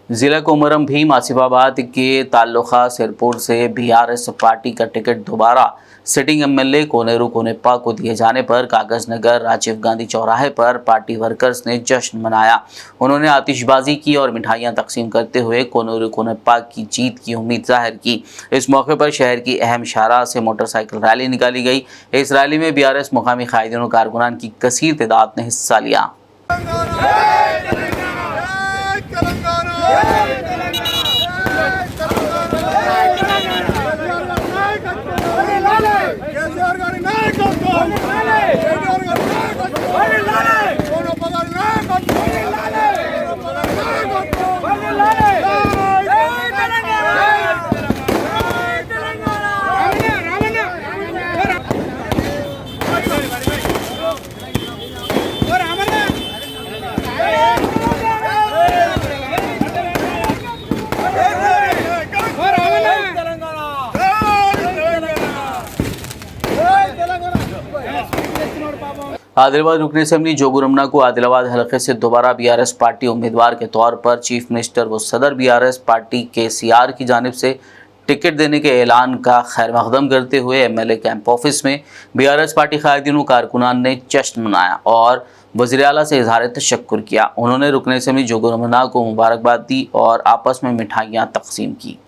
जिला कोमरम भीम आसिफाबाद के ताल्लुका सिरपुर से बीआरएस पार्टी का टिकट दोबारा सिटिंग एमएलए कोनेरू कोनेप्पा को दिए जाने पर कागज नगर राजीव गांधी चौराहे पर पार्टी वर्कर्स ने जश्न मनाया। उन्होंने आतिशबाजी की और मिठाइयां तकसीम करते हुए कोनेरू कोनेप्पा की जीत की उम्मीद जाहिर की। इस मौके पर शहर की अहम शाहराह से मोटरसाइकिल रैली निकाली गई। इस रैली में बीआरएस मुकामी कायदीन और कारकुनान की कसीर तादाद ने हिस्सा लिया। आदिलाबाद रुकन असेंबली जोगू रमना को आदिलाबाद हलके से दोबारा बीआरएस पार्टी उम्मीदवार के तौर पर चीफ मिनिस्टर व सदर बीआरएस पार्टी केसीआर की जानिब से टिकट देने के ऐलान का खैर मकदम करते हुए एमएलए कैंप ऑफिस में बीआरएस पार्टी कायदीन कारकुनान ने जश्न मनाया और वज़ीर आला से इजहार तशक्कुर किया। उन्होंने रुकन असेंबली जोगू रमना को मुबारकबाद दी और आपस में मिठाइयाँ तकसीम की।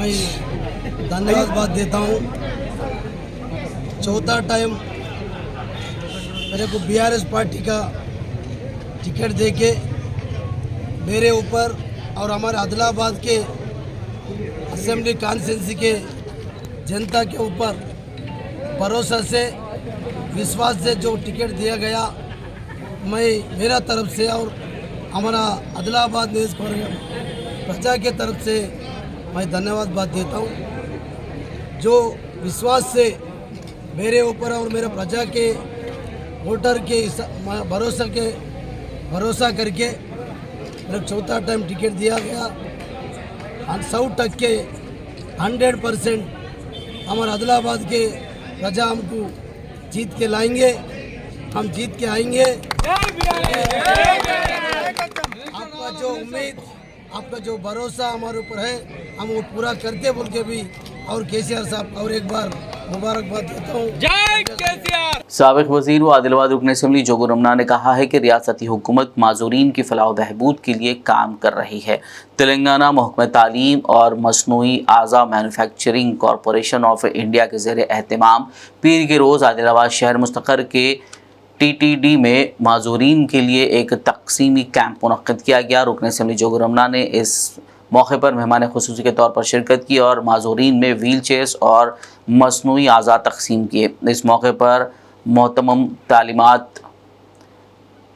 मैं धन्यवाद देता हूँ। चौथा टाइम मेरे को बीआरएस पार्टी का टिकट देके मेरे ऊपर और हमारे आदिलाबाद के असेंबली कॉन्स्टिट्यूंसी के जनता के ऊपर भरोसा से विश्वास से जो टिकट दिया गया, मैं मेरा तरफ से और हमारा आदिलाबाद नियोजकवर्ग प्रजा के तरफ से मैं धन्यवाद देता हूँ। जो विश्वास से मेरे ऊपर और मेरे प्रजा के वोटर के भरोसा करके मेरे चौथा टाइम टिकट दिया गया। 100% 100% हमारे आदिलाबाद के प्रजा हमको जीत के लाएंगे, हम जीत के आएंगे। आपका जो उम्मीद, आपका जो भरोसा हमारे ऊपर है, हम वो पूरा करते बोल के भी और केसीआर साहब और एक बार मुबारकबाद देता हूँ। जय केसीआर। साबिक वजीर व आदिलाबाद रुकन असेंबली जोगो रमना ने कहा है कि रियासती हुकूमत माजूरीन की फलाह बहबूद के लिए काम कर रही है। तेलंगाना महकमा तालीम और मसनूई आज़ा मैन्युफैक्चरिंग कॉरपोरेशन ऑफ इंडिया के ज़ेर एहतमाम पीर के रोज़ आदिलाबाद शहर मुस्तक़र के TTD में माजूरीन के लिए एक तकसीमी कैंप मुनक्किद किया गया। रुकन असेंबली जोगो रमना ने इस मौके पर मेहमान खुसूसी के तौर पर शिरकत की और माजूरीन में व्हील चेयर्स और मसनूई आज़ा तकसीम किए। इस मौके पर मोहतरम तालीमात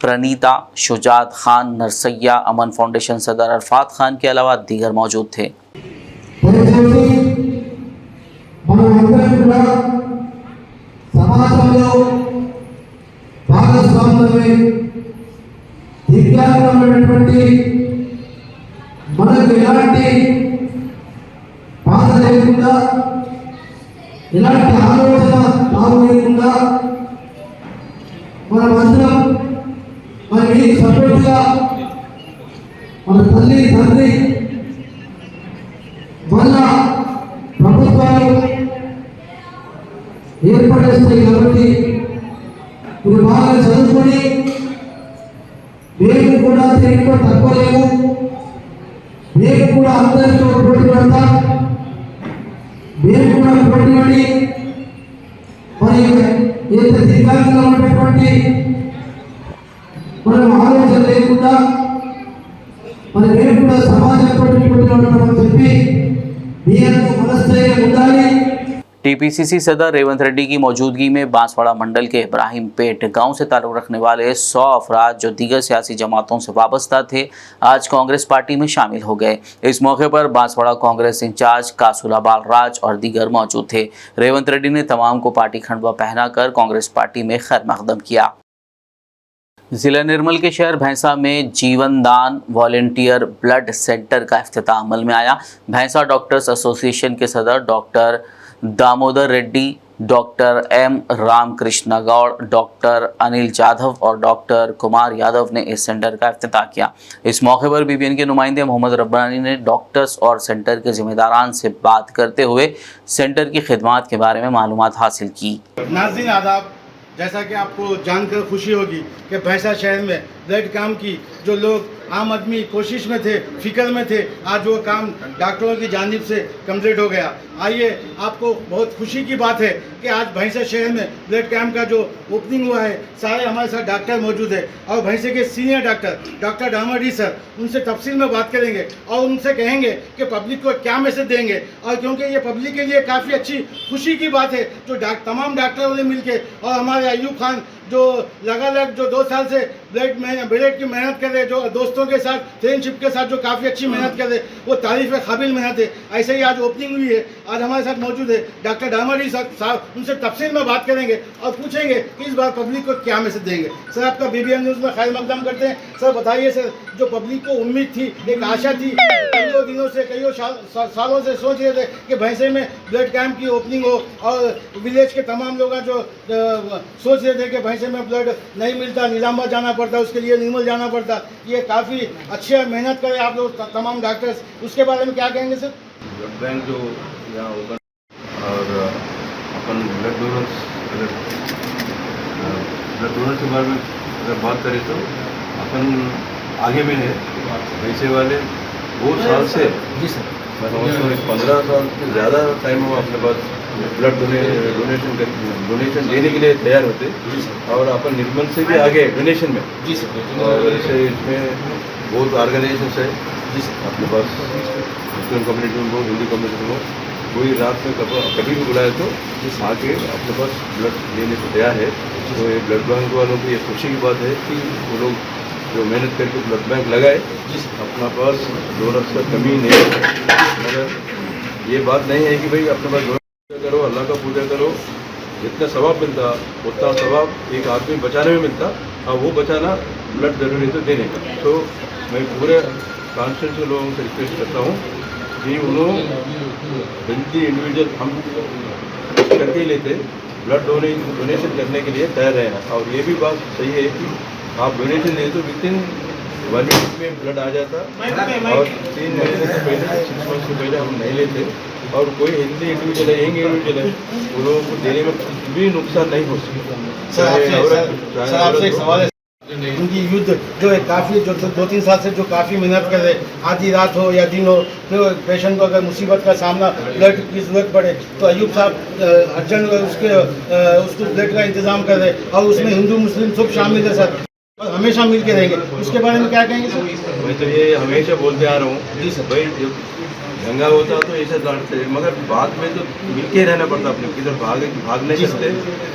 प्रणीता, शुजात खान, नरसैया, अमन फाउंडेशन सदर अरफात खान के अलावा दीगर मौजूद थे। మనకు ఎలాంటి బాధ లేకుండా, ఎలాంటి ఆలోచన తావు లేకుండా మనమందరం మరి సపోర్ట్గా మన తల్లి తండ్రి మళ్ళా ప్రభుత్వాలు ఏర్పడేస్తాయి కాబట్టి మీరు బాగా చదువుకొని మేము కూడా దీంట్లో తక్కువలేము, మేము కూడా అందరితో పోటీ పడతాం, మేము కూడా పోటీ పడి మరి ఎంత దిగ్గాంగా ఉన్నటువంటి మనం ఆలోచన లేకుండా మరి మేము కూడా సమాజంతో పోటీ పడతామని చెప్పి మీ అందరూ మనస్థైర్యం ఉండాలి। TPCC सदर रेवंत रेड्डी की मौजूदगी में बांसवाड़ा मंडल के इब्राहिम पेट गांव से ताल्लुक़ रखने वाले 100 अफराद जो दीगर सियासी जमातों से वाबस्ता थे आज कांग्रेस पार्टी में शामिल हो गए। इस मौके पर बांसवाड़ा कांग्रेस इंचार्ज कासूला बालराज और दीगर मौजूद थे। रेवंत रेड्डी ने तमाम को पार्टी खंडवा पहनाकर कांग्रेस पार्टी में खैर मकदम किया। जिला निर्मल के शहर भैंसा में जीवन दान वॉलेंटियर ब्लड सेंटर का इफ्तिताह अमल में आया। भैंसा डॉक्टर्स एसोसिएशन के सदर doctor Damodar Reddy, doctor M Ramakrishna Goud, doctor Anil Jadhav और डॉक्टर कुमार यादव ने इस सेंटर का इफ्तिताह किया। इस मौके पर BBN के नुमाइंदे मोहम्मद रब्बानी ने डॉक्टर्स और सेंटर के जिम्मेदारान से बात करते हुए सेंटर की खिदमात के बारे में मालूमात हासिल की। नाज़रीन आदाब, जैसा कि आपको जानकर खुशी होगी कि भैंसा शहर में ब्लड कैंप की जो लोग आम आदमी कोशिश में थे, फिक्र में थे, आज वो काम डॉक्टरों की जानिब से कंप्लीट हो गया। आइए, आपको बहुत खुशी की बात है कि आज भैंसा शहर में ब्लड कैंप का जो ओपनिंग हुआ है, सारे हमारे साथ डॉक्टर मौजूद है और भैंसे के सीनियर डॉक्टर डामोडी सर, उनसे तफसील में बात करेंगे और उनसे कहेंगे कि पब्लिक को क्या मैसेज देंगे। और क्योंकि ये पब्लिक के लिए काफ़ी अच्छी खुशी की बात है जो तमाम डॉक्टरों ने मिलके और हमारे अयूब खान जो लगातार जो 2 साल से ब्लड की मेहनत कर रहे, जो दोस्तों के साथ फ्रेंडशिप के साथ जो काफ़ी अच्छी मेहनत कर रहे, वो तारीफ काबिल मेहनत है। ऐसे ही आज ओपनिंग हुई है, आज हमारे साथ मौजूद है डॉक्टर डामोडी साहब, उनसे तफसील में बात करेंगे और पूछेंगे कि इस बार पब्लिक को क्या मैसेज देंगे। सर, आपका BBN न्यूज़ में खैर मकदम करते हैं। सर, बताइए सर, जो पब्लिक को उम्मीद थी, एक आशा थी, कईयों दिनों से कईयों सालों से सोच रहे थे कि भैंसे में ब्लड कैंप की ओपनिंग हो और विलेज के तमाम लोग जो सोच रहे थे कि भैंसे में ब्लड नहीं मिलता, नीलांबर जाना पड़ता, उसके लिए निर्मल जाना पड़ता, ये काफ़ी अच्छी मेहनत करें आप लोग तमाम डॉक्टर्स, उसके बारे में क्या कहेंगे सर? ब्लड बैंक जो यहाँ होगा और अपन ब्लड डोनर के बारे में अगर बात करें तो अपन आगे में है। वैसे वाले बहुत साल से मैं समझता हूँ 15 साल से ज़्यादा टाइम हुआ अपने पास ब्लड डोनेशन देने के लिए तैयार होते और अपन निर्मल से भी आगे डोनेशन में जी सर। और इससे इसमें बहुत ऑर्गेनाइजेशन है अपने पास, मुस्लिम कम्युनिटी में हो, हिंदू कम्युनिटी में हो, कोई रात में कभी भी बुलाए तो आके अपने पास ब्लड लेने को तैयार है। तो ये ब्लड बैंक वालों की ये खुशी की बात है कि वो लोग जो मेहनत करके ब्लड बैंक लगाए, अपना पास डोनर्स का कमी नहीं है। मगर ये बात नहीं है कि भाई अपने पास डोनर करो, अल्लाह का पूजा करो, जितना सवाब मिलता उतना सवाब एक आदमी बचाने में मिलता, और वो बचाना ब्लड जरूरी तो देने का। तो मैं पूरे कॉन्स्टिट्यूंसी के लोगों से रिक्वेस्ट करता हूँ कि उन्होंने हेल्थी इंडिविजुअल हम करके ही लेते, ब्लड डोनेशन करने के लिए तैयार रहना। और ये भी बात सही है कि आप डोनेशन ले तो विदिन 1 वीक में ब्लड आ जाता, और 3 महीने से पहले 6 मंथ से पहले हम नहीं लेते। और कोई हेल्थी इंडिविजुअल है, यंग इंडिविजुअल है, उन लोगों को देने में कुछ भी नुकसान नहीं हो सकता। सर आपसे एक सवाल है, उनकी युद्ध जो है काफ़ी जो 2-3 साल से जो काफ़ी मेहनत कर रहे, आधी रात हो या दिन हो, तो पेशेंट को अगर मुसीबत का सामना ब्लड की ज़रूरत पड़े तो अयूब साहब अर्जेंट उसको ब्लड का इंतज़ाम कर रहे, और उसमें हिंदू मुस्लिम सब शामिल है सर, और हमेशा मिल के रहेंगे। उसके बारे में क्या कहेंगे सर? मैं तो ये हमेशा बोलते आ रहा हूँ जी सर, भाई जब दंगा होता तो ऐसे लड़ते, मगर बाद में तो मिल के रहना पड़ता अपने, किधर भाग नहीं सकते,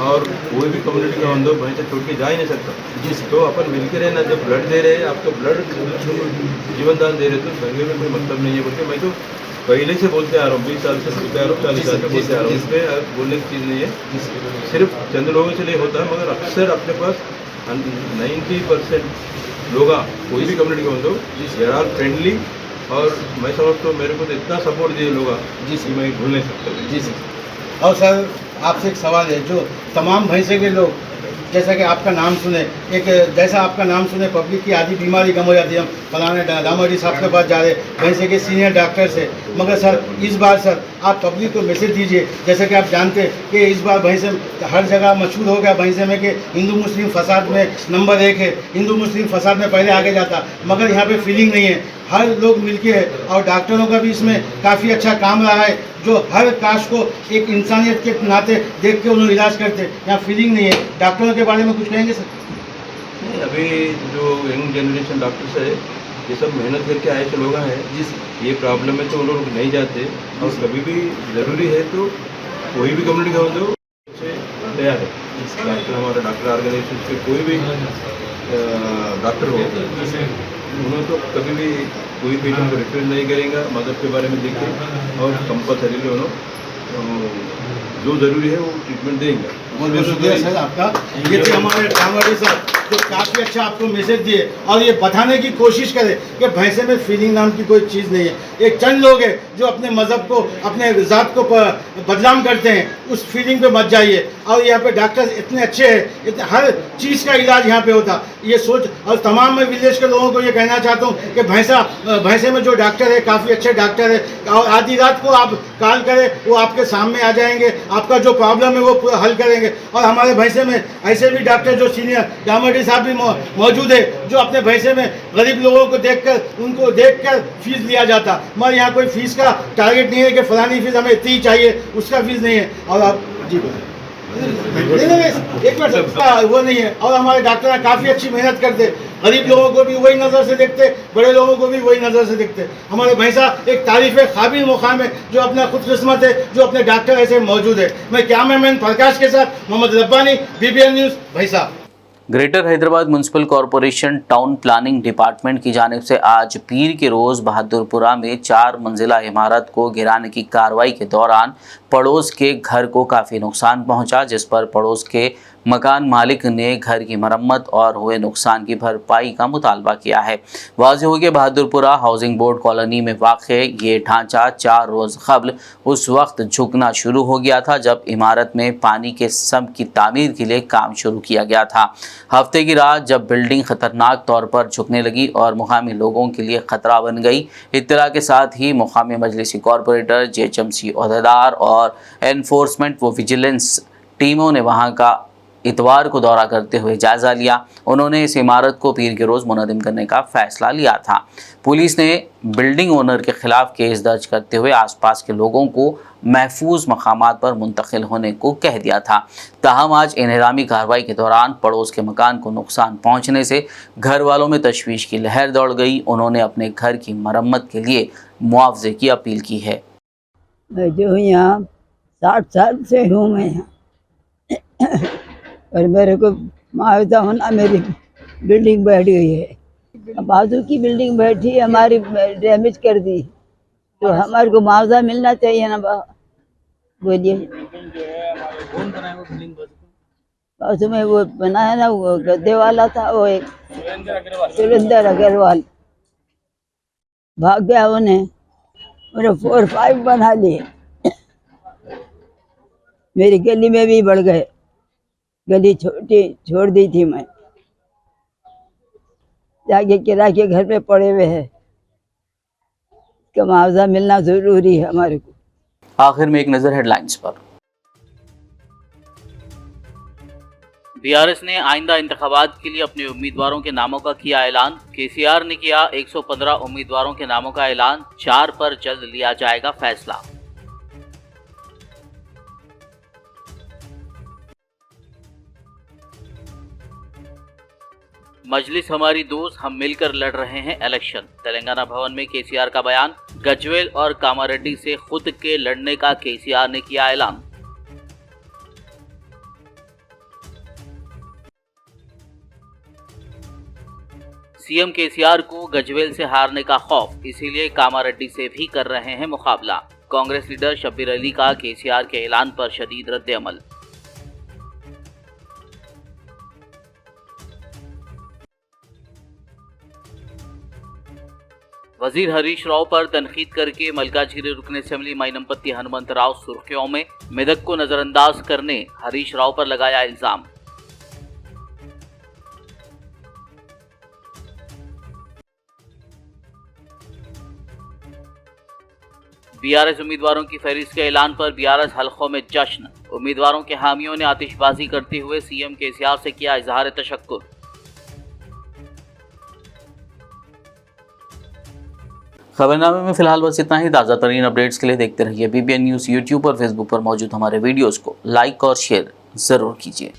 और कोई भी कम्युनिटी का बंदो वहीं से छोड़ के जा ही नहीं सकता जी। तो अपन मिल के रहना, जब ब्लड दे रहे हैं, आपको ब्लड जीवन दान दे रहे तो दंगे में कोई मतलब नहीं है बोलते। मैं तो पहले से बोलते आ रहा हूँ, 20 साल से बोलते आ रहा हूँ, 40 साल से बोलते आ रहा हूँ, इसमें बोलने की चीज़ नहीं है। सिर्फ चंद लोगों से नहीं होता, मगर अक्सर अपने पास 90% लोग, कोई भी कम्युनिटी का बंदो, दे आर ऑल फ्रेंडली। और मैं समझता हूँ मेरे को तो इतना सपोर्ट दिए लोग जी सर, मैं भूल नहीं सकता जी सर। और सर आपसे एक सवाल है, जो तमाम भैंसे के लोग जैसा कि आपका नाम सुने, एक जैसा आपका नाम सुने पब्लिक की आधी बीमारी कम हो जाती है। हम फलाने दामाडी साहब के पास जा रहे, भैंसे के सीनियर डॉक्टर से, मगर सर इस बार सर आप पब्लिक को मैसेज दीजिए, जैसे कि आप जानते कि इस बार भैंसे हर जगह मशहूर हो गया भैंसे में कि हिंदू मुस्लिम फसाद में नंबर 1 है, हिंदू मुस्लिम फसाद में पहले आगे जाता, मगर यहाँ पे फीलिंग नहीं है, हर लोग मिलके है, और डॉक्टरों का भी इसमें काफ़ी अच्छा काम रहा है, जो हर कास्ट को एक इंसानियत के नाते देख के उन्होंने इलाज करते। यहाँ फीलिंग नहीं है, डॉक्टरों के बारे में कुछ कहेंगे सर? नहीं, अभी जो यंग जनरेशन डॉक्टर्स है, ये सब मेहनत करके आए लोग हैं जी। ये प्रॉब्लम है तो वो लोग नहीं जाते, और कभी भी ज़रूरी है तो कोई भी कम्युनिटी का हो से तैयार है डॉक्टर, हमारा डॉक्टर ऑर्गेनाइजेशन के कोई भी डॉक्टर हो, उन्होंने तो कभी भी कोई पेशेंट को रिफ्यूज नहीं करेंगे, मदद के बारे में देखें, और कंपलसरी उन्होंने जो ज़रूरी है वो ट्रीटमेंट देंगे। बहुत बहुत शुक्रिया सर आपका। ये थे हमारे कांवड़ी साहब जो काफ़ी अच्छा आपको मैसेज दिए, और ये बताने की कोशिश करें कि भैंसे में फीलिंग नाम की कोई चीज़ नहीं है। एक चंद लोग हैं जो अपने मज़हब को, अपने ज़ात को बदनाम करते हैं, उस फीलिंग पे मत जाइए। और यहाँ पे डॉक्टर्स इतने अच्छे हैं, हर चीज़ का इलाज यहाँ पे होता, ये सोच। और तमाम मैं विलेज के लोगों को ये कहना चाहता हूँ कि भैंसे में जो डॉक्टर है काफ़ी अच्छे डॉक्टर है, और आधी रात को आप कॉल करें, वो आपके सामने आ जाएंगे, आपका जो प्रॉब्लम है वो पूरा हल करेंगे। और हमारे भैंसे में ऐसे भी डॉक्टर जो सीनियर दामाडी साहब भी मौजूद है, जो अपने भैंसे में गरीब लोगों को उनको देखकर फीस लिया जाता। मगर यहाँ कोई फीस का टारगेट नहीं है कि फलानी फीस हमें इतनी चाहिए, उसका फीस नहीं है। और आप जी नहीं, एक मिनट, वो नहीं है। और हमारे डॉक्टर काफ़ी अच्छी मेहनत करते, गरीब लोगों को भी वही नज़र से देखते, बड़े लोगों को भी वही नज़र से देखते। हमारे भैंसा एक तारीफ़ काबिल मुकाम है, जो अपना खुदकिस्मत है, जो अपने डॉक्टर ऐसे मौजूद है। मैं कैमरामैन प्रकाश के साथ मोहम्मद रब्बानी, BBN न्यूज़, भैंसा। Greater Hyderabad municipal corporation town planning department की जानिब से आज पीर के रोज़ बहादुरपुरा में 4 मंजिला इमारत को गिराने की कार्रवाई के दौरान पड़ोस के घर को काफ़ी नुकसान पहुंचा, जिस पर पड़ोस के मकान मालिक ने घर की मरम्मत और हुए नुकसान की भरपाई का मुतालबा किया है। वाज़ेह हो कि बहादुरपुरा हाउसिंग बोर्ड कॉलोनी में वाक़ ये ढांचा 4 रोज़ क़ब्ल उस वक्त झुकना शुरू हो गया था जब इमारत में पानी के सम्प की तामीर के लिए काम शुरू किया गया था। हफ्ते की रात जब बिल्डिंग ख़तरनाक तौर पर झुकने लगी और मुकामी लोगों के लिए ख़तरा बन गई, इत्तला के साथ ही मुकामी मजलिसी कॉरपोरेटर, GHMC अहदेदार और एनफोर्समेंट व विजिलेंस टीमों ने वहां का इतवार को दौरा करते हुए जायजा लिया। उन्होंने इस इमारत को पीर के रोज मुनद्दिम करने का फैसला लिया था। पुलिस ने बिल्डिंग ओनर के खिलाफ केस दर्ज करते हुए आसपास के लोगों को महफूज मकामात पर मुंतकिल होने को कह दिया था। ताहम आज इन्हदामी कार्रवाई के दौरान पड़ोस के मकान को नुकसान पहुंचने से घर वालों में तशवीश की लहर दौड़ गई। उन्होंने अपने घर की मरम्मत के लिए मुआवजे की अपील की है। मैं जो यहाँ 60 साल से हूँ मैं यहाँ और मेरे को मुआवजा होना, मेरी बिल्डिंग बैठ गई है, बाजू की बिल्डिंग बैठी हमारी डैमेज कर दी, तो हमारे को मुआवजा मिलना चाहिए ना। बोलिए बाजू में वो बनाया ना, वो गद्दे वाला था, वो एक सुरेंद्र अग्रवाल भाग गया, उन्हें 4-5 बना लिए। मेरी गली में भी बढ़ गए, गली छोड़ दी थी मैं, जाके किराए के घर पे पड़े हुए हैं। इसका मुआवजा मिलना जरूरी है हमारे को। आखिर में एक नजर हेडलाइंस पर। बीआरएस ने आइंदा इंतखाबात के लिए अपने उम्मीदवारों के नामों का किया ऐलान। केसीआर ने किया 115 उम्मीदवारों के नामों का ऐलान, 4 पर जल्द लिया जाएगा फैसला। मजलिस हमारी दोस्त, हम मिलकर लड़ रहे हैं इलेक्शन। तेलंगाना भवन में केसीआर का बयान। गजवेल और कामारेड्डी से खुद के लड़ने का केसीआर ने किया ऐलान। सीएम केसीआर को गजवेल से हारने का खौफ, इसीलिए कामारेड्डी से भी कर रहे हैं मुकाबला। कांग्रेस लीडर शब्बीर अली का केसीआर के ऐलान पर शदीद रद्द-ए-अमल। वजीर हरीश राव पर तनकीद करके मलकाजिगिरी रुकन असेंबली माइनमपत्ती हनुमंतराव सुर्खियों में। मेदक को नजरअंदाज करने हरीश राव पर लगाया इल्जाम। बीआरएस उम्मीदवारों की फहरिस्त के ऐलान पर बीआरएस हलकों में जश्न। उम्मीदवारों के हामियों ने आतिशबाजी करते हुए सीएम केसीआर से किया इजहार तशक्कुर। खबरनामे में फिलहाल बस इतना ही। ताज़ा तरीन अपडेट्स के लिए देखते रहिए BBN न्यूज़। यूट्यूब और फेसबुक पर मौजूद हमारे वीडियोस को लाइक और शेयर ज़रूर कीजिए।